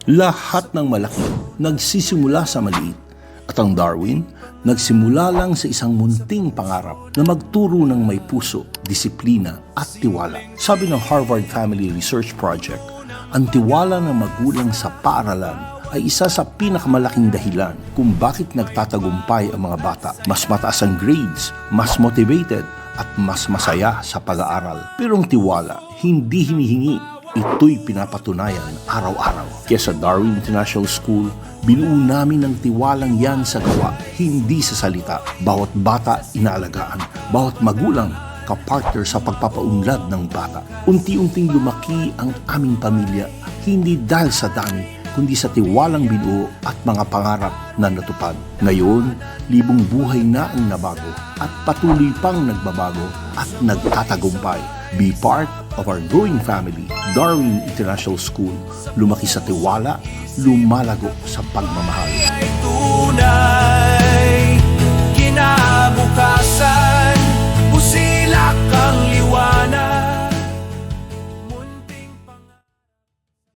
Lahat ng malaki nagsisimula sa maliit at ang Darwin nagsimula lang sa isang munting pangarap na magturo ng may puso, disiplina at tiwala. Sabi ng Harvard Family Research Project, ang tiwala ng magulang sa paaralan ay isa sa pinakamalaking dahilan kung bakit nagtatagumpay ang mga bata. Mas mataas ang grades, mas motivated at mas masaya sa pag-aaral. Pero ang tiwala, hindi hinihingi. Ito'y pinapatunayan araw-araw. Kaya sa Darwin International School, binuo namin ang tiwalang yan sa gawa, hindi sa salita. Bawat bata inaalagaan, bawat magulang kapartner sa pagpapaunlad ng bata. Unti-unting lumaki ang aming pamilya, hindi dahil sa dami, kundi sa tiwalang binuo at mga pangarap na natupad. Ngayon, libong buhay na ang nabago at patuloy pang nagbabago at nagtatagumpay. Be part of our growing family, Darwin International School. Lumaki sa tiwala, lumalago sa pagmamahal.